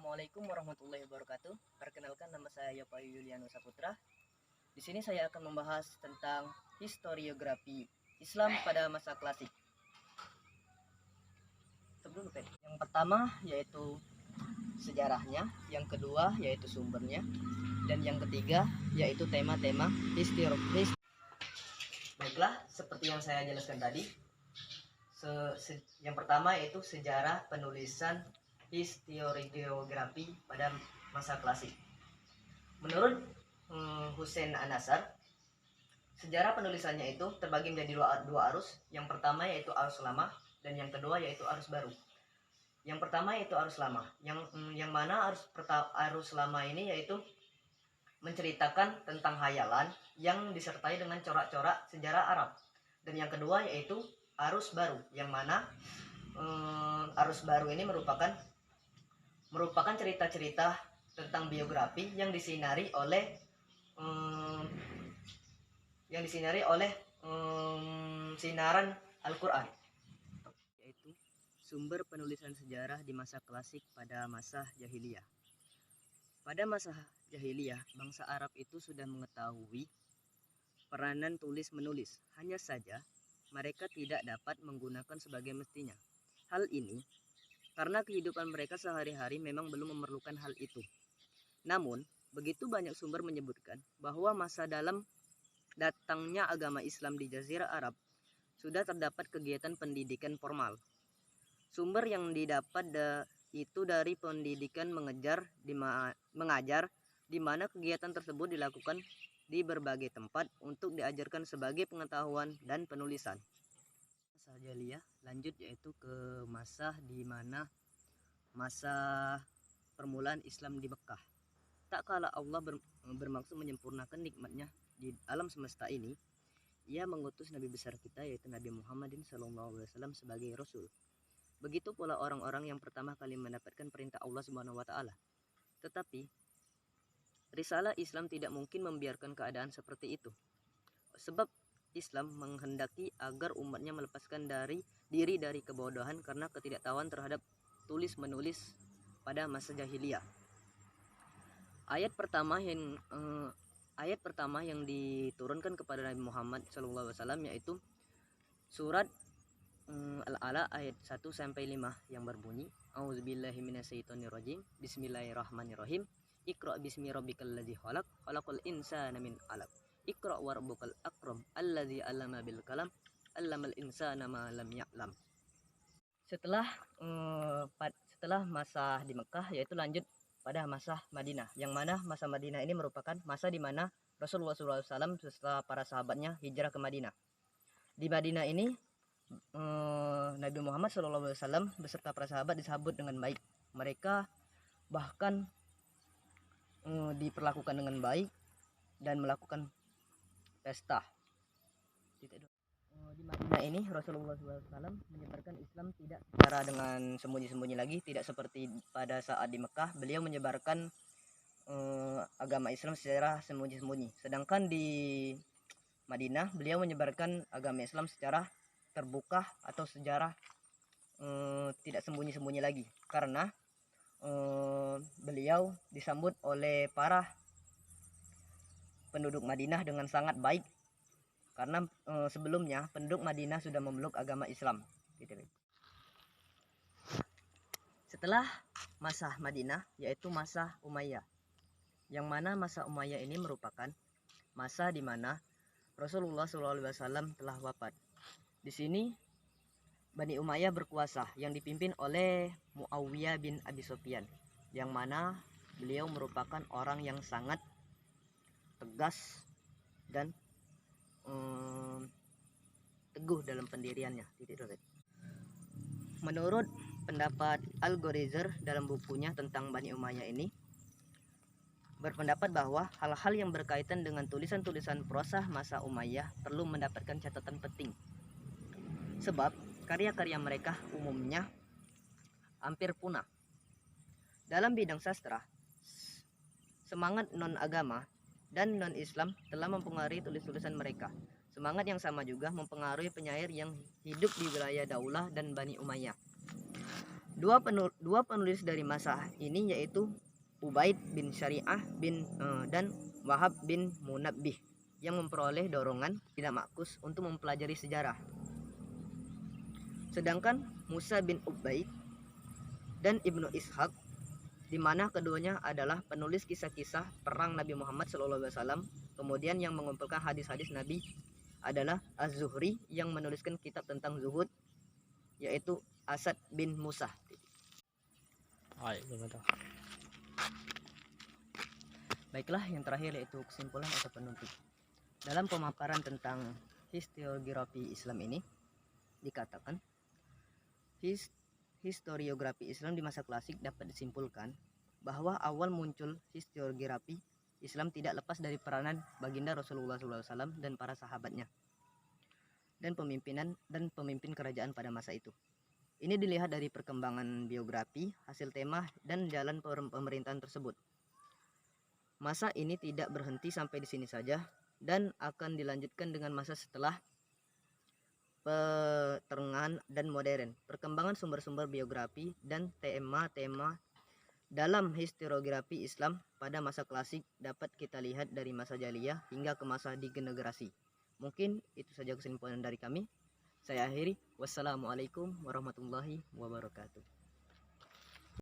Assalamualaikum warahmatullahi wabarakatuh. Perkenalkan, nama saya Yopayu Yuliano Saputra. Di sini saya akan membahas tentang historiografi Islam pada masa klasik. Yang pertama yaitu sejarahnya, yang kedua yaitu sumbernya, dan yang ketiga yaitu tema-tema historis. Baiklah, seperti yang saya jelaskan tadi, yang pertama yaitu sejarah penulisan historiografi pada masa klasik. Menurut Hussein An-Nasr, sejarah penulisannya itu terbagi menjadi dua arus. Yang pertama yaitu arus lama dan yang kedua yaitu arus baru. Yang pertama yaitu arus lama. Yang mana arus lama ini yaitu menceritakan tentang hayalan yang disertai dengan corak-corak sejarah Arab. Dan yang kedua yaitu arus baru, yang mana arus baru ini merupakan cerita-cerita tentang biografi yang disinari oleh sinaran Al-Quran, yaitu sumber penulisan sejarah di masa klasik pada masa jahiliyah. Pada masa jahiliyah, bangsa Arab itu sudah mengetahui peranan tulis-menulis, hanya saja mereka tidak dapat menggunakan sebagai mestinya. Hal ini karena kehidupan mereka sehari-hari memang belum memerlukan hal itu. Namun, begitu banyak sumber menyebutkan bahwa masa dalam datangnya agama Islam di Jazirah Arab sudah terdapat kegiatan pendidikan formal. Sumber yang didapat itu dari pendidikan mengajar, di mana kegiatan tersebut dilakukan di berbagai tempat untuk diajarkan sebagai pengetahuan dan penulisan. Masa jahiliyah lanjut yaitu ke masa di mana masa permulaan Islam di Mekah. Tak kala Allah bermaksud menyempurnakan nikmatnya di alam semesta ini, Ia mengutus Nabi besar kita yaitu Nabi Muhammadin SAW sebagai Rasul. Begitu pula orang-orang yang pertama kali mendapatkan perintah Allah Subhanahu wa Ta'ala. Tetapi risalah Islam tidak mungkin membiarkan keadaan seperti itu, sebab Islam menghendaki agar umatnya melepaskan diri dari kebodohan karena ketidaktahuan terhadap tulis-menulis pada masa jahiliyah. Ayat pertama yang diturunkan kepada Nabi Muhammad SAW yaitu surat Al-Alaq ayat 1-5 yang berbunyi, A'udzubillahi minasyaitonirrajim, Bismillahirrahmanirrahim, Iqra bismi rabbikal ladzi khalaq, khalaqal insana min 'alaq. Iqra wa rabbukal akram, allazi 'allama bil kalam, 'allamal insana ma lam ya'lam. Setelah masa di Mekah yaitu lanjut pada masa Madinah, yang mana masa Madinah ini merupakan masa di mana Rasulullah SAW setelah para sahabatnya hijrah ke Madinah. Di Madinah ini Nabi Muhammad SAW beserta para sahabat disambut dengan baik. Mereka bahkan diperlakukan dengan baik dan melakukan pesta. Di Madinah ini Rasulullah SAW menyebarkan Islam tidak secara dengan sembunyi-sembunyi lagi, tidak seperti pada saat di Mekah. Beliau menyebarkan agama Islam secara sembunyi-sembunyi. Sedangkan di Madinah beliau menyebarkan agama Islam secara terbuka atau secara tidak sembunyi-sembunyi lagi, karena beliau disambut oleh para penduduk Madinah dengan sangat baik, karena sebelumnya penduduk Madinah sudah memeluk agama Islam. Setelah masa Madinah yaitu masa Umayyah, yang mana masa Umayyah ini merupakan masa di mana Rasulullah SAW telah wafat. Di sini Bani Umayyah berkuasa yang dipimpin oleh Muawiyah bin Abi Sufyan, yang mana beliau merupakan orang yang sangat tegas dan teguh dalam pendiriannya. Menurut pendapat Al-Ghazali dalam bukunya tentang Bani Umayyah ini, berpendapat bahwa hal-hal yang berkaitan dengan tulisan-tulisan prosa masa Umayyah perlu mendapatkan catatan penting, sebab karya-karya mereka umumnya hampir punah. Dalam bidang sastra, semangat non-agama dan non-Islam telah mempengaruhi tulis-tulisan mereka. Semangat yang sama juga mempengaruhi penyair yang hidup di wilayah Daulah dan Bani Umayyah. Dua penulis dari masa ini yaitu Ubaid bin Syariah dan Wahab bin Munabbih yang memperoleh dorongan tidak makus untuk mempelajari sejarah. Sedangkan Musa bin Ubaid dan Ibnu Ishaq, di mana keduanya adalah penulis kisah-kisah perang Nabi Muhammad SAW, kemudian yang mengumpulkan hadis-hadis Nabi adalah Az-Zuhri yang menuliskan kitab tentang zuhud, yaitu Asad bin Musa. Baiklah, yang terakhir yaitu kesimpulan atau penutup. Dalam pemaparan tentang historiografi Islam ini dikatakan, historiografi Islam di masa klasik dapat disimpulkan bahwa awal muncul historiografi Islam tidak lepas dari peranan baginda Rasulullah SAW dan para sahabatnya dan pemimpin kerajaan pada masa itu. Ini dilihat dari perkembangan biografi, hasil tema, dan jalan pemerintahan tersebut. Masa ini tidak berhenti sampai di sini saja dan akan dilanjutkan dengan masa setelah pertengahan dan modern. Perkembangan sumber-sumber biografi dan tema-tema dalam historiografi Islam pada masa klasik dapat kita lihat dari masa jahiliyah hingga ke masa degenerasi. Mungkin itu saja kesimpulan dari kami. Saya akhiri. Wassalamualaikum warahmatullahi wabarakatuh.